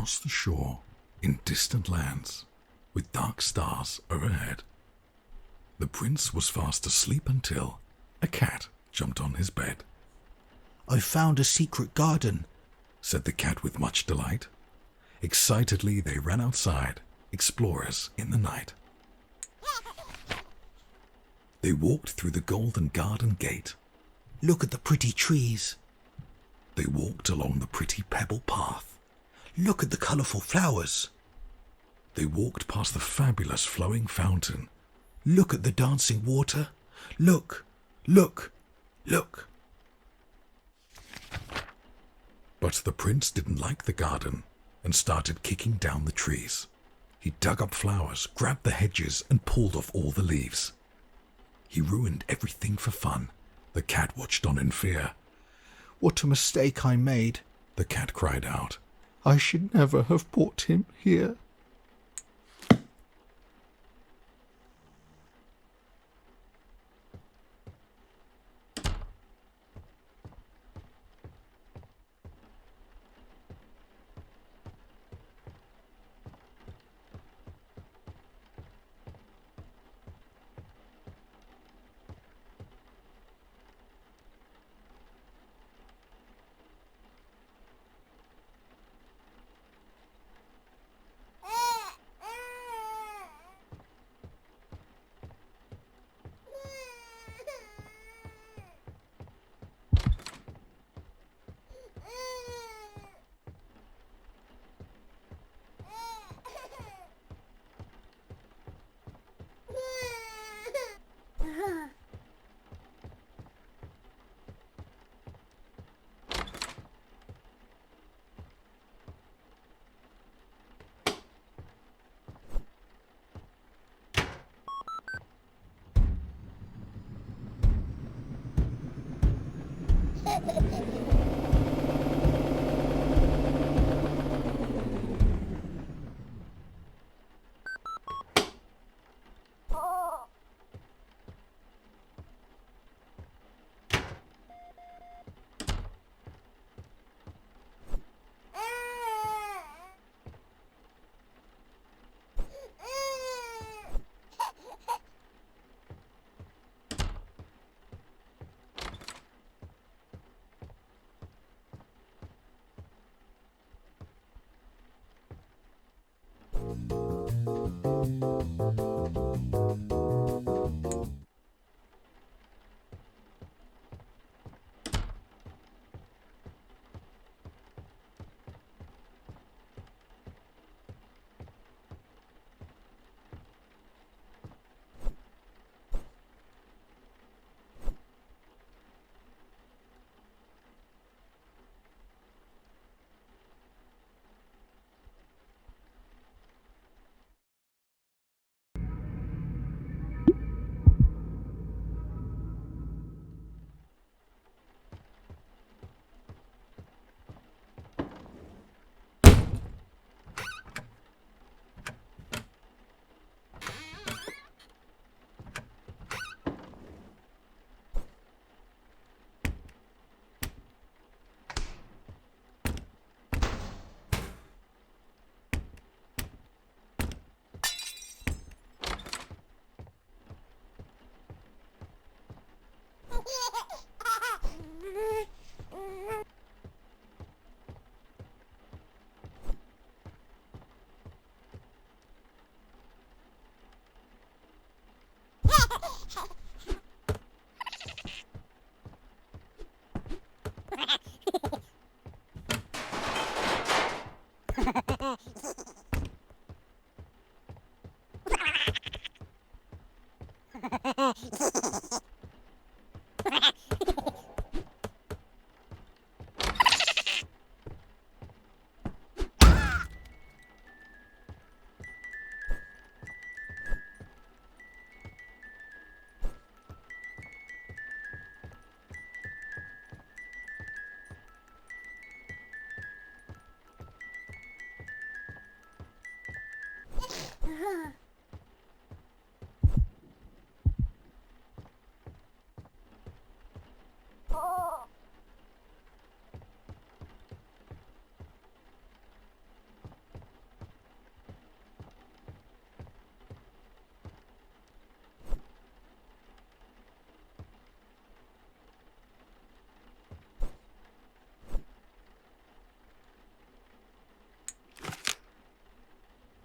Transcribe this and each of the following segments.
across the shore in distant lands with dark stars overhead. The prince was fast asleep until a cat jumped on his bed. "I've found a secret garden," said the cat with much delight. Excitedly they ran outside, explorers in the night. They walked through the golden garden gate. "Look at the pretty trees." They walked along the pretty pebble path. "Look at the colourful flowers." They walked past the fabulous flowing fountain. "Look at the dancing water. Look, look, look." But the prince didn't like the garden and started kicking down the trees. He dug up flowers, grabbed the hedges, and pulled off all the leaves. He ruined everything for fun. The cat watched on in fear. "What a mistake I made," the cat cried out. "I should never have brought him here."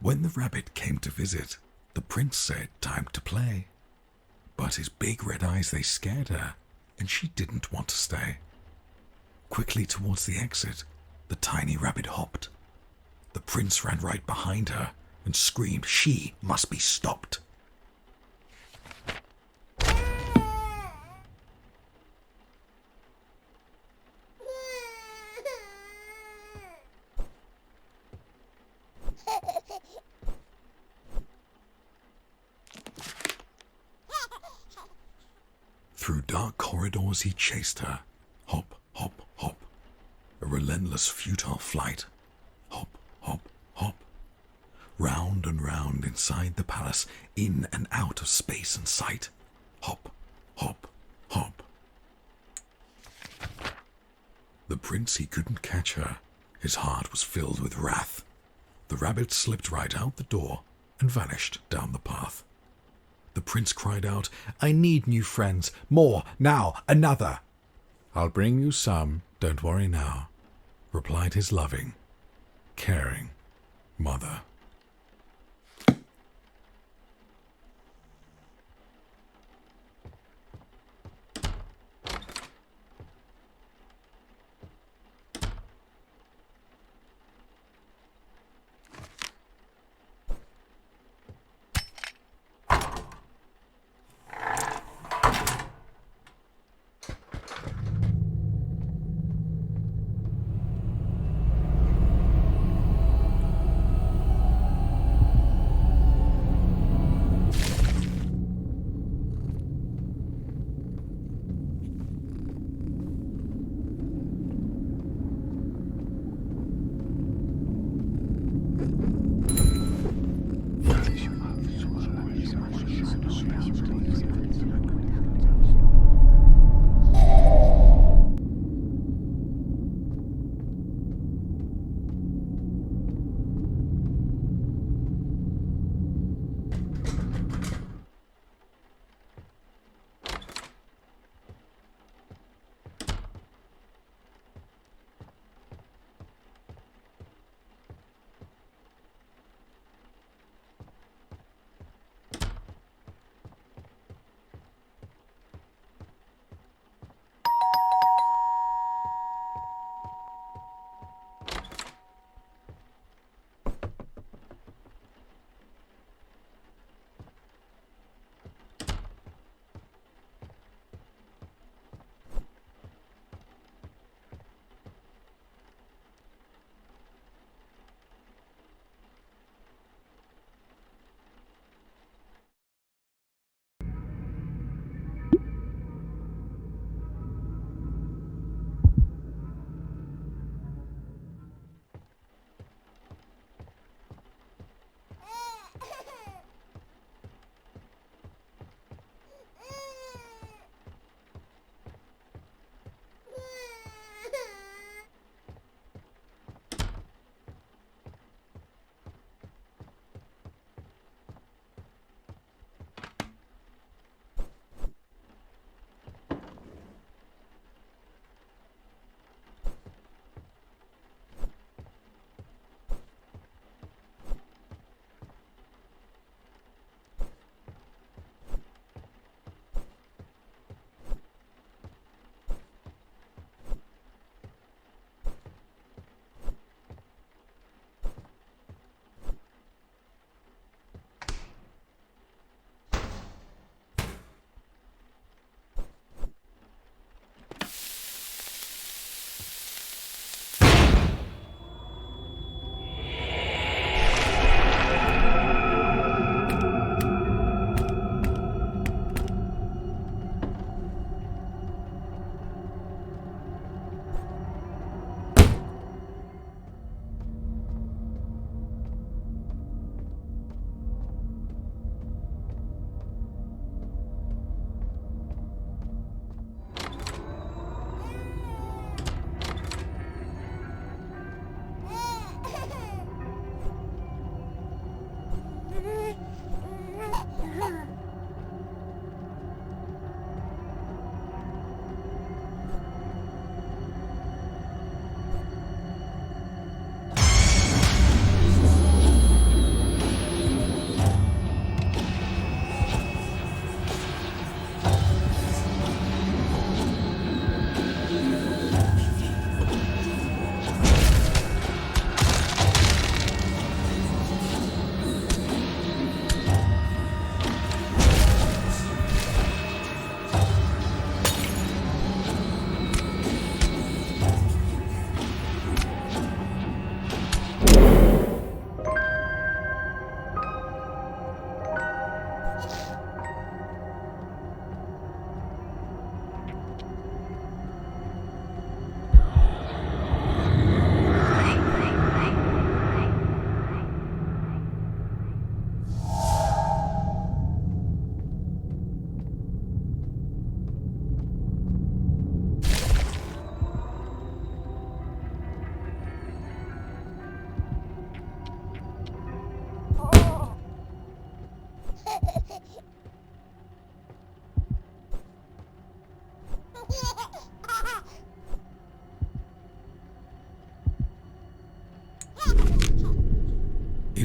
When the rabbit came to visit, the prince said time to play. But his big red eyes, they scared her, and she didn't want to stay. Quickly towards the exit, the tiny rabbit hopped. The prince ran right behind her and screamed she must be stopped. Through dark corridors he chased her. Hop, hop, hop. A relentless, futile flight. Hop, hop, hop. Round and round inside the palace, in and out of space and sight. Hop, hop, hop. The prince, he couldn't catch her. His heart was filled with wrath. The rabbit slipped right out the door and vanished down the path. The prince cried out, "I need new friends, more, now, another." "I'll bring you some, don't worry now," replied his loving, caring mother.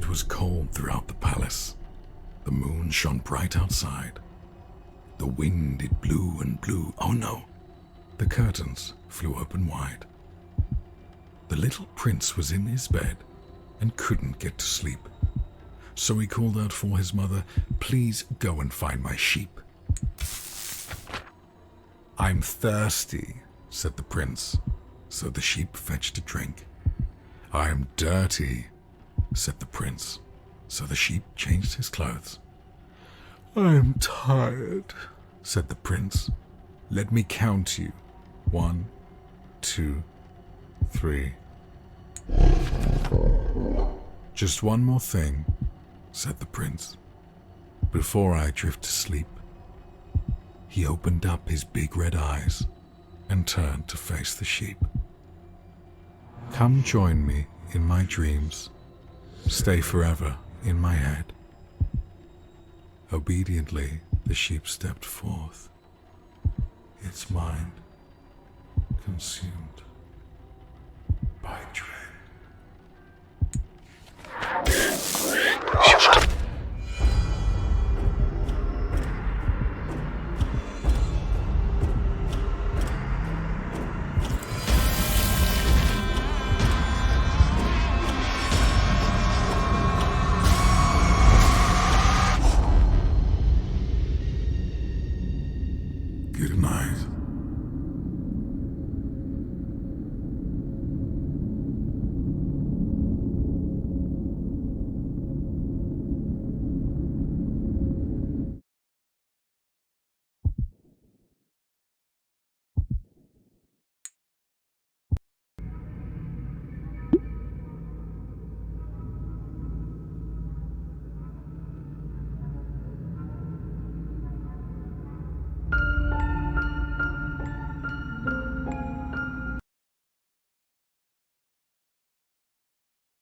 It was cold throughout the palace. The moon shone bright outside. The wind, it blew and blew. Oh no! The curtains flew open wide. The little prince was in his bed and couldn't get to sleep. So he called out for his mother, "Please go and find my sheep." "I'm thirsty," said the prince, so the sheep fetched a drink. "I'm dirty," said the prince, so the sheep changed his clothes. "I'm tired," said the prince. "Let me count you. 1, 2, 3. "Just one more thing," said the prince, "before I drift to sleep." He opened up his big red eyes and turned to face the sheep. "Come join me in my dreams. Stay forever in my head." Obediently, the sheep stepped forth, its mind consumed by dread.